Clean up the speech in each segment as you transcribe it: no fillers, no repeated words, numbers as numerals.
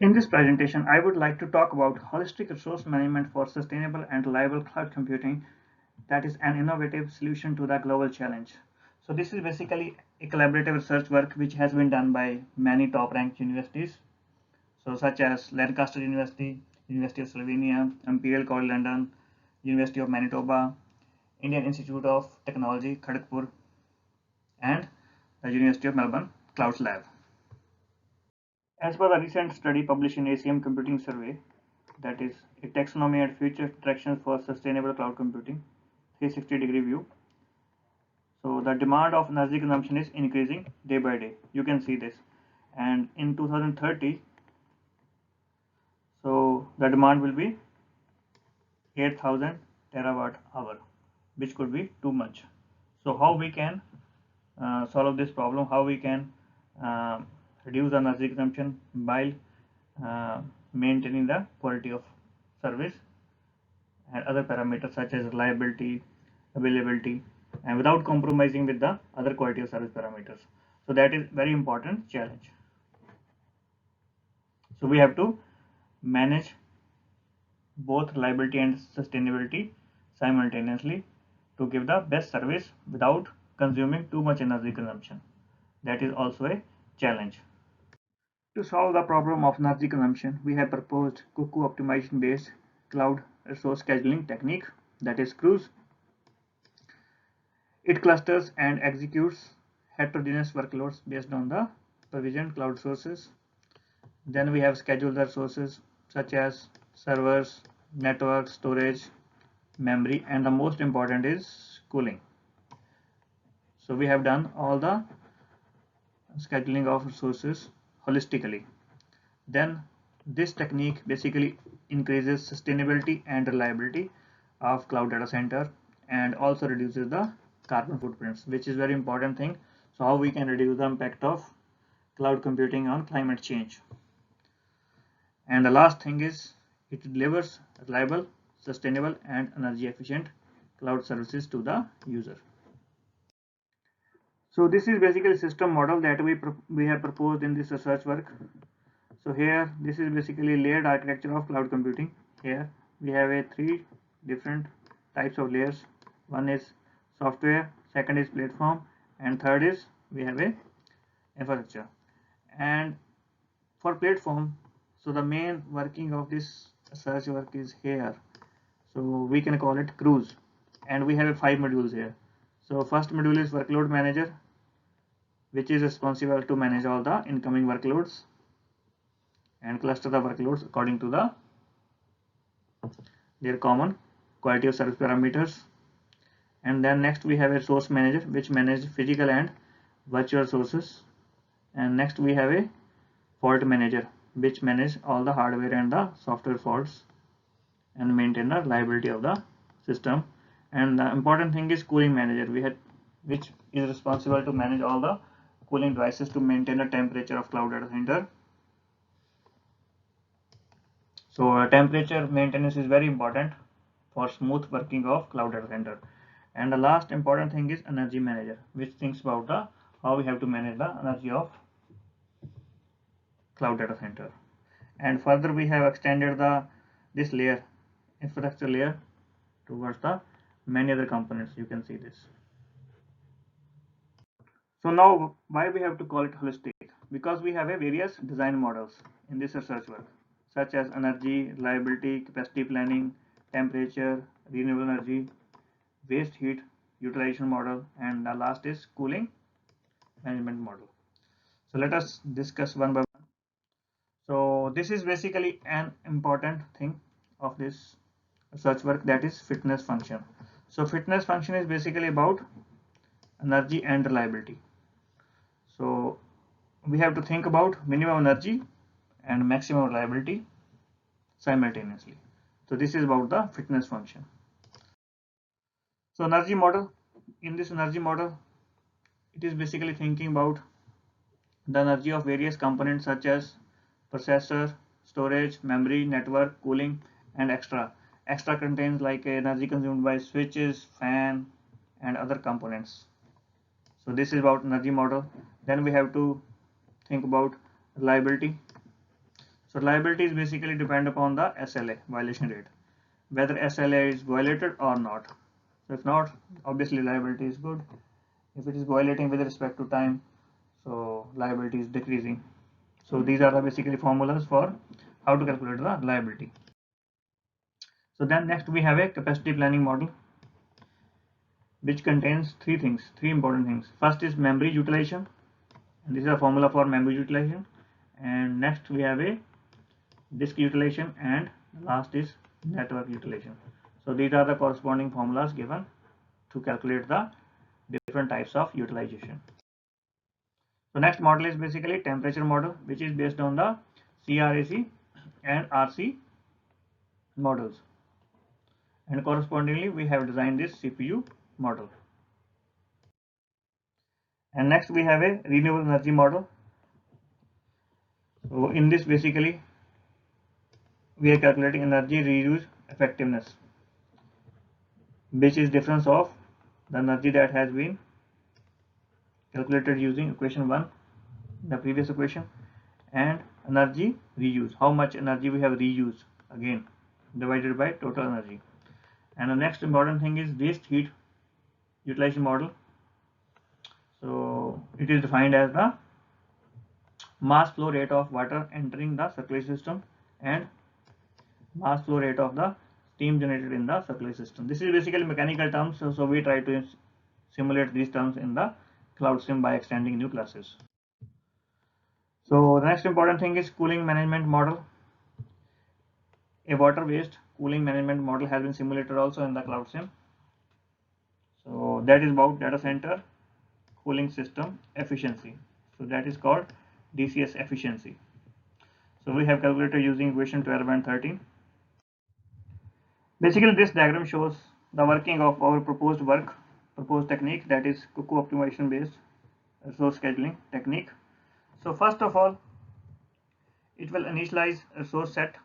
In this presentation, I would like to talk about holistic resource management for sustainable and reliable cloud computing that is an innovative solution to the global challenge. So this is basically a collaborative research work which has been done by many top ranked universities, so such as Lancaster University, University of Slovenia, Imperial College London, University of Manitoba, Indian Institute of Technology, Kharagpur, and the University of Melbourne Clouds Lab. As per the recent study published in ACM Computing Survey, that is a taxonomy and future directions for sustainable cloud computing, 360-degree view. So the demand of energy consumption is increasing day by day. You can see this. And in 2030, so the demand will be 8,000 terawatt hour, which could be too much. So how we can solve this problem, how we can uh, reduce the energy consumption while maintaining the quality of service and other parameters such as reliability, availability, and without compromising with the other quality of service parameters. So that is very important challenge. So we have to manage both reliability and sustainability simultaneously to give the best service without consuming too much energy consumption. That is also a challenge. To solve the problem of energy consumption, we have proposed Cuckoo optimization based cloud resource scheduling technique, that is CRUISE. It clusters and executes heterogeneous workloads based on the provisioned cloud sources. Then we have scheduled the resources such as servers, network, storage, memory, and the most important is cooling. So we have done all the scheduling of resources holistically. Then this technique basically increases sustainability and reliability of cloud data center and also reduces the carbon footprints, which is very important thing. So how we can reduce the impact of cloud computing on climate change. And the last thing is it delivers reliable, sustainable, and energy efficient cloud services to the user. So this is basically a system model that we have proposed in this research work. So here this is basically layered architecture of cloud computing. Here we have a three different types of layers. One is software, second is platform, and third is we have a infrastructure. And for platform, so the main working of this research work is here. So we can call it CRUISE, and we have 5 modules here. So first module is workload manager, which is responsible to manage all the incoming workloads and cluster the workloads according to their common quality of service parameters. And then next we have a source manager, which manages physical and virtual sources. And next we have a fault manager, which manages all the hardware and the software faults and maintain the reliability of the system. And the important thing is cooling manager, which is responsible to manage all the cooling devices to maintain the temperature of cloud data center. So temperature maintenance is very important for smooth working of cloud data center. And the last important thing is energy manager, which thinks about the how we have to manage the energy of cloud data center. And further we have extended this layer, infrastructure layer, towards the many other components. You can see this. So now why we have to call it holistic? Because we have a various design models in this research work, such as energy, reliability, capacity planning, temperature, renewable energy, waste heat utilization model, and the last is cooling management model. So let us discuss one by one. So this is basically an important thing of this research work, that is fitness function. So fitness function is basically about energy and reliability. So we have to think about minimum energy and maximum reliability simultaneously. So this is about the fitness function. So energy model, in this energy model, it is basically thinking about the energy of various components such as processor, storage, memory, network, cooling, and extra. Extra contains like energy consumed by switches, fan, and other components. So this is about energy model. Then we have to think about reliability. So liability is basically depend upon the SLA, violation rate, whether SLA is violated or not. So if not, obviously liability is good. If it is violating with respect to time, so liability is decreasing. So these are the basically formulas for how to calculate the liability. So then next we have a capacity planning model, which contains three important things. First is memory utilization, and this is a formula for memory utilization. And next we have a disk utilization, and last is network utilization. So these are the corresponding formulas given to calculate the different types of utilization. So next model is basically temperature model, which is based on the CRAC and RC models, and correspondingly we have designed this CPU model. And next we have a renewable energy model. So in this basically we are calculating energy reuse effectiveness, which is difference of the energy that has been calculated using equation 1, the previous equation, and energy reuse, how much energy we have reused, again divided by total energy. And the next important thing is waste heat utilization model. So it is defined as the mass flow rate of water entering the circulation system and mass flow rate of the steam generated in the circulation system. This is basically mechanical terms, so we try to simulate these terms in the CloudSim by extending new classes. So the next important thing is cooling management model. A water waste cooling management model has been simulated also in the CloudSim. So that is about data center cooling system efficiency. So that is called DCS efficiency. So we have calculated using equation 12 and 13. Basically this diagram shows the working of our proposed technique, that is cuckoo optimization based resource scheduling technique. So first of all, it will initialize resource set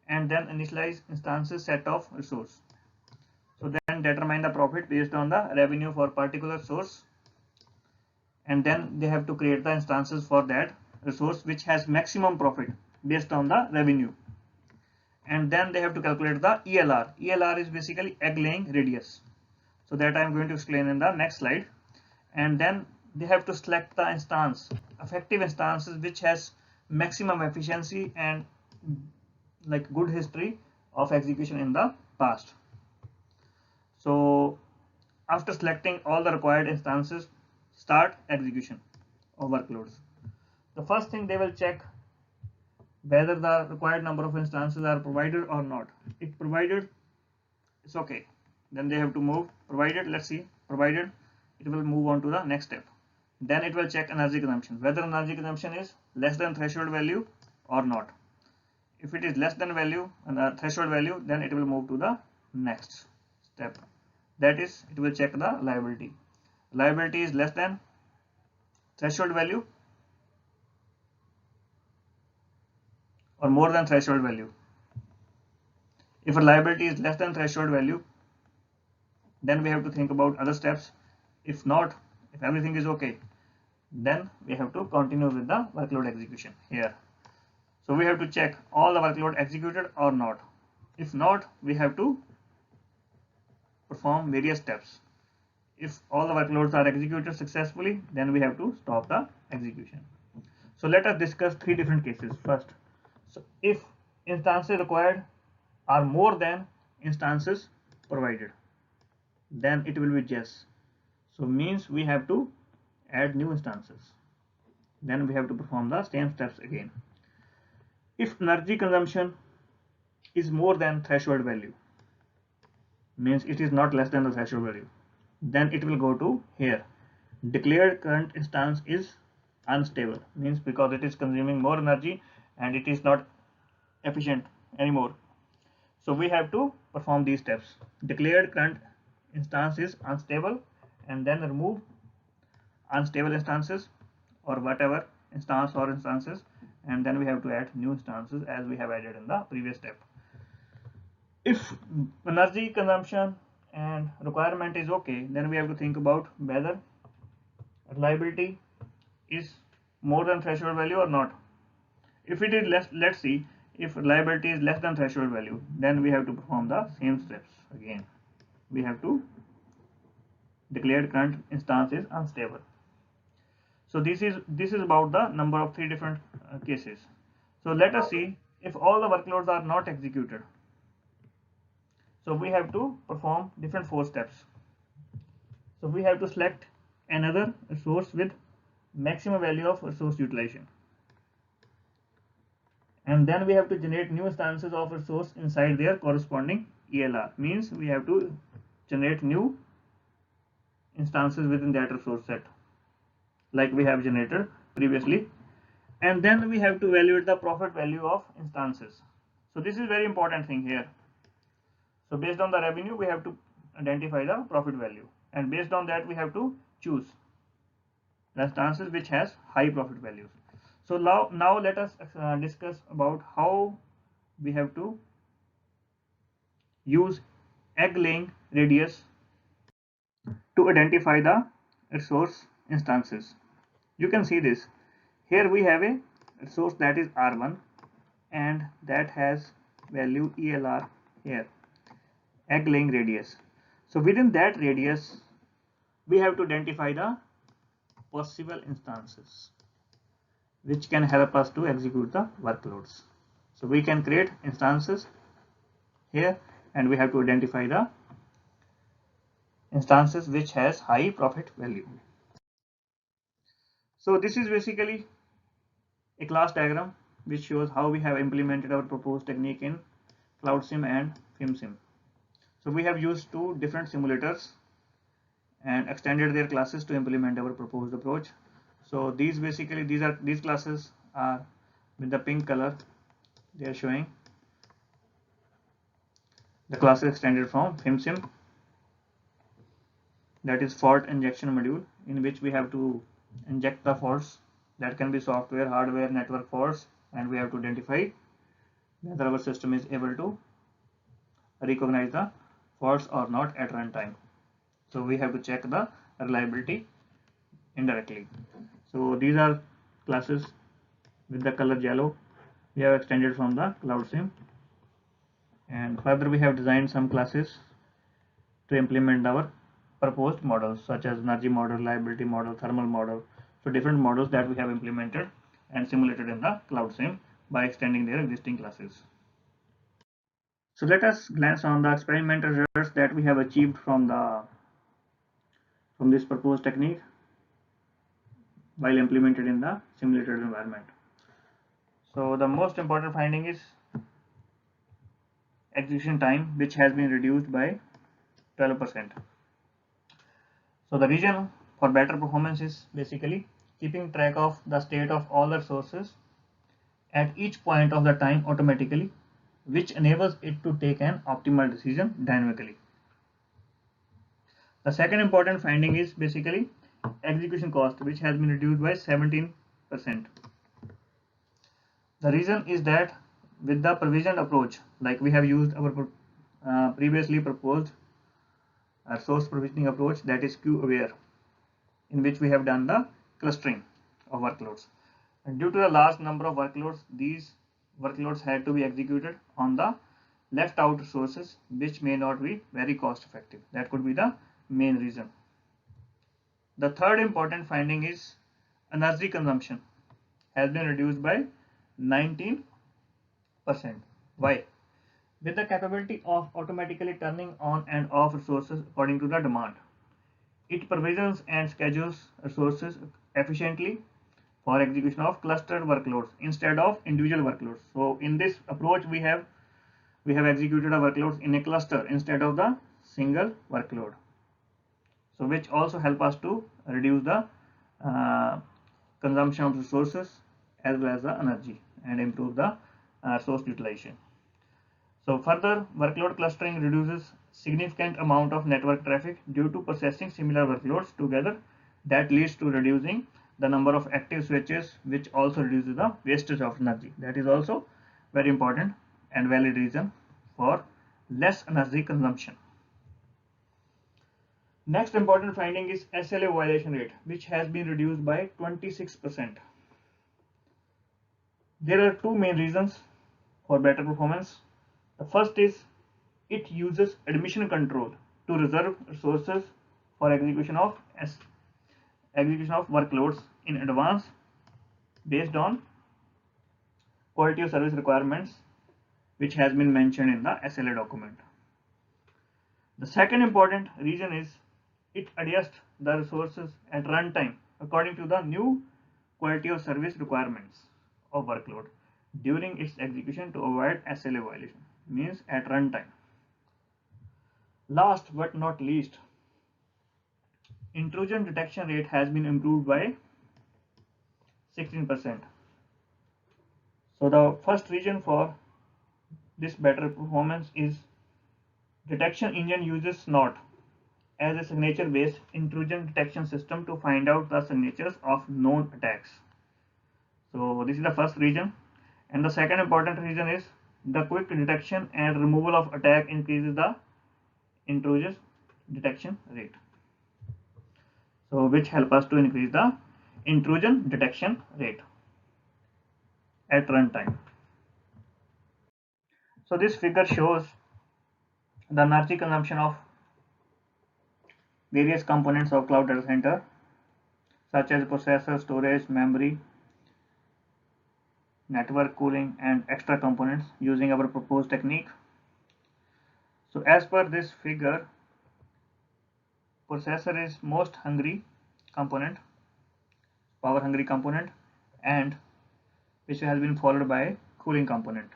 and then initialize instances set of resource. So then determine the profit based on the revenue for particular source, and then they have to create the instances for that resource which has maximum profit based on the revenue. And then they have to calculate the ELR. ELR is basically egg laying radius. So that I am going to explain in the next slide. And then they have to select the instance, effective instances which has maximum efficiency and like good history of execution in the past. So after selecting all the required instances, start execution of workloads. The first thing they will check whether the required number of instances are provided or not. If provided, it's okay. Then they have to move. Provided, let's see, provided, it will move on to the next step. Then it will check energy consumption, whether energy consumption is less than threshold value or not. If it is less than value and threshold value, then it will move to the next step. That is, it will check the liability. Liability is less than threshold value or more than threshold value. If a liability is less than threshold value, then we have to think about other steps. If not, if everything is okay, then we have to continue with the workload execution here. So we have to check all the workload executed or not. If not, we have to perform various steps. If all the workloads are executed successfully, then we have to stop the execution. So let us discuss three different cases. First, so if instances required are more than instances provided, then it will be yes. So means we have to add new instances. Then we have to perform the same steps again. If energy consumption is more than threshold value, means it is not less than the threshold value, then it will go to here. Declared current instance is unstable, means because it is consuming more energy and it is not efficient anymore. So we have to perform these steps. Declared current instance is unstable, and then remove unstable instances or whatever instance or instances, and then we have to add new instances as we have added in the previous step. If energy consumption and requirement is okay, then we have to think about whether reliability is more than threshold value or not. If it is less, let's see, if reliability is less than threshold value, then we have to perform the same steps again. We have to declare current instance is unstable. So this is about the number of 3 different cases. So let us see if all the workloads are not executed. So we have to perform different 4 steps. So we have to select another resource with maximum value of resource utilization. And then we have to generate new instances of resource inside their corresponding ELR. Means we have to generate new instances within that resource set like we have generated previously. And then we have to evaluate the profit value of instances. So this is very important thing here. So based on the revenue, we have to identify the profit value, and based on that we have to choose the instances which has high profit values. So now let us discuss about how we have to use egg laying radius to identify the resource instances. You can see this. Here we have a resource that is R1 and that has value ELR here, egg laying radius. So within that radius we have to identify the possible instances which can help us to execute the workloads. So we can create instances here and we have to identify the instances which has high profit value. So this is basically a class diagram which shows how we have implemented our proposed technique in CloudSIM and FIMSIM. So we have used 2 different simulators and extended their classes to implement our proposed approach. So these classes are with the pink color. They are showing the classes extended from FIMSIM, that is fault injection module, in which we have to inject the faults that can be software, hardware, network faults, and we have to identify whether our system is able to recognize the faults or not at runtime. So we have to check the reliability indirectly. So these are classes with the color yellow we have extended from the CloudSIM, and further we have designed some classes to implement our proposed models such as energy model, reliability model, thermal model. So different models that we have implemented and simulated in the CloudSIM by extending their existing classes. So let us glance on the experimental results that we have achieved from this proposed technique while implemented in the simulated environment. So the most important finding is execution time, which has been reduced by 12%. So the reason for better performance is basically keeping track of the state of all the resources at each point of the time automatically, which enables it to take an optimal decision dynamically. The second important finding is basically execution cost, which has been reduced by 17%. The reason is that with the provisioned approach, like we have used our previously proposed source provisioning approach, that is queue aware, in which we have done the clustering of workloads. And due to the large number of workloads, these workloads had to be executed on the left out resources, which may not be very cost effective. That could be the main reason. The third important finding is energy consumption has been reduced by 19%. Why? With the capability of automatically turning on and off resources according to the demand, it provisions and schedules resources efficiently for execution of clustered workloads instead of individual workloads. So in this approach we have executed our workloads in a cluster instead of the single workload. So which also help us to reduce the consumption of resources as well as the energy and improve the resource utilization. So further, workload clustering reduces significant amount of network traffic due to processing similar workloads together. That leads to reducing the number of active switches, which also reduces the wastage of energy. That is also very important and valid reason for less energy consumption. Next important finding is SLA violation rate, which has been reduced by 26%. There are two main reasons for better performance. The first is it uses admission control to reserve resources for execution of workloads in advance based on quality of service requirements which has been mentioned in the SLA document. The second important reason is it adjusts the resources at runtime according to the new quality of service requirements of workload during its execution to avoid SLA violation, means at runtime. Last but not least, intrusion detection rate has been improved by 16%. So the first reason for this better performance is detection engine uses SNOT as a signature-based intrusion detection system to find out the signatures of known attacks. So this is the first reason. And the second important reason is the quick detection and removal of attack increases the intrusion detection rate. So which help us to increase the intrusion detection rate at runtime. So this figure shows the energy consumption of various components of cloud data center such as processor, storage, memory, network cooling and extra components using our proposed technique. So as per this figure, processor is most hungry component, power hungry component, and which has been followed by cooling component.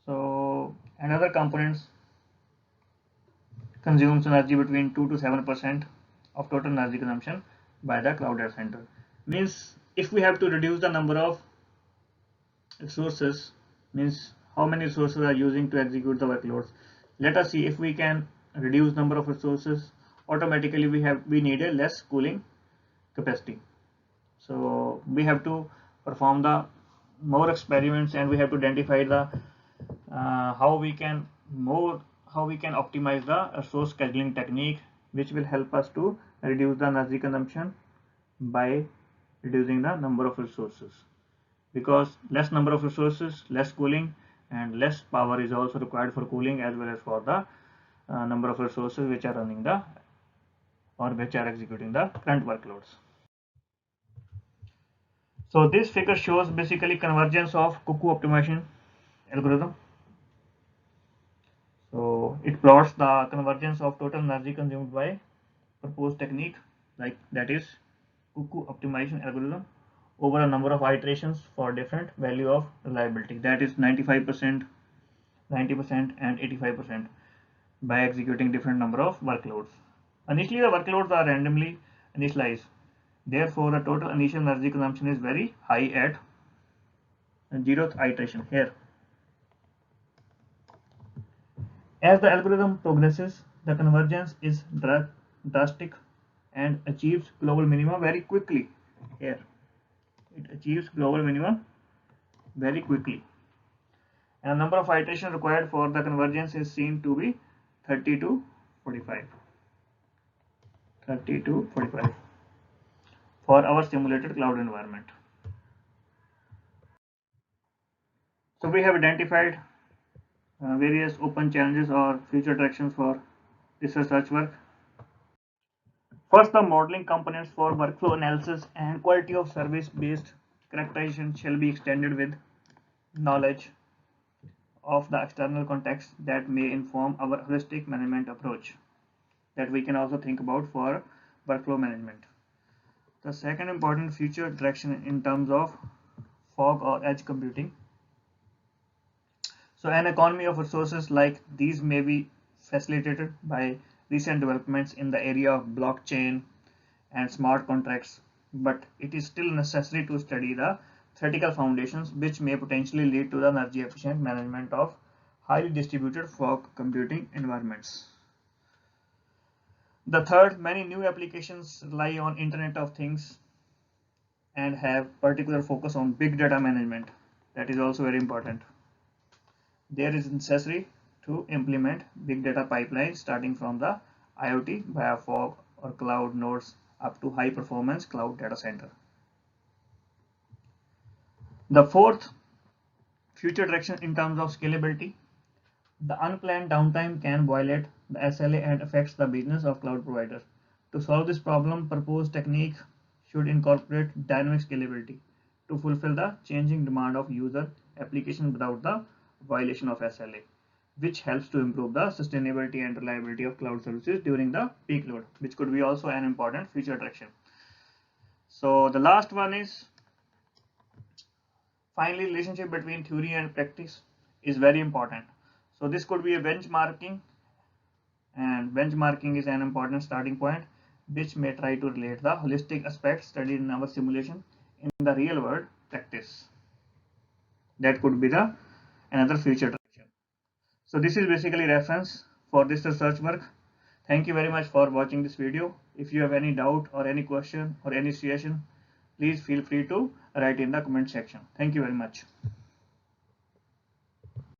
So another components consumes energy between 2 to 7% of total energy consumption by the cloud data center. Means if we have to reduce the number of resources, means how many resources are using to execute the workloads. Let us see if we can reduce number of resources, automatically we need a less cooling capacity. So we have to perform the more experiments and we have to identify the how we can optimize the resource scheduling technique, which will help us to reduce the energy consumption by reducing the number of resources, because less number of resources, less cooling, and less power is also required for cooling as well as for the number of resources which are running the or which are executing the current workloads. So this figure shows basically convergence of cuckoo optimization algorithm. So it plots the convergence of total energy consumed by proposed technique, like that is cuckoo optimization algorithm, over a number of iterations for different value of reliability, that is 95%, 90% and 85% by executing different number of workloads. Initially the workloads are randomly initialized, therefore the total initial energy consumption is very high at 0th iteration here. As the algorithm progresses, the convergence is drastic and achieves global minima very quickly. Here it achieves global minima very quickly, and the number of iterations required for the convergence is seen to be 30 to 45 for our simulated cloud environment. So we have identified various open challenges or future directions for this research work. First, the modeling components for workflow analysis and quality of service based characterization shall be extended with knowledge of the external context that may inform our holistic management approach that we can also think about for workflow management. The second important future direction in terms of fog or edge computing. So an economy of resources like these may be facilitated by recent developments in the area of blockchain and smart contracts, but it is still necessary to study the theoretical foundations which may potentially lead to the energy efficient management of highly distributed fog computing environments. The third, many new applications rely on Internet of Things and have particular focus on big data management. That is also very important. There is necessary to implement big data pipelines starting from the IoT via fog or cloud nodes up to high performance cloud data center. The fourth future direction in terms of scalability, the unplanned downtime can violate the SLA and affects the business of cloud provider. To solve this problem, proposed technique should incorporate dynamic scalability to fulfill the changing demand of user application without the violation of SLA, which helps to improve the sustainability and reliability of cloud services during the peak load, which could be also an important future direction. So the last one is, finally, relationship between theory and practice is very important. So this could be a benchmarking, and benchmarking is an important starting point which may try to relate the holistic aspects studied in our simulation in the real world practice. That could be the another future direction. So this is basically reference for this research work. Thank you very much for watching this video. If you have any doubt or any question or any suggestion, please feel free to write in the comment section. Thank you very much.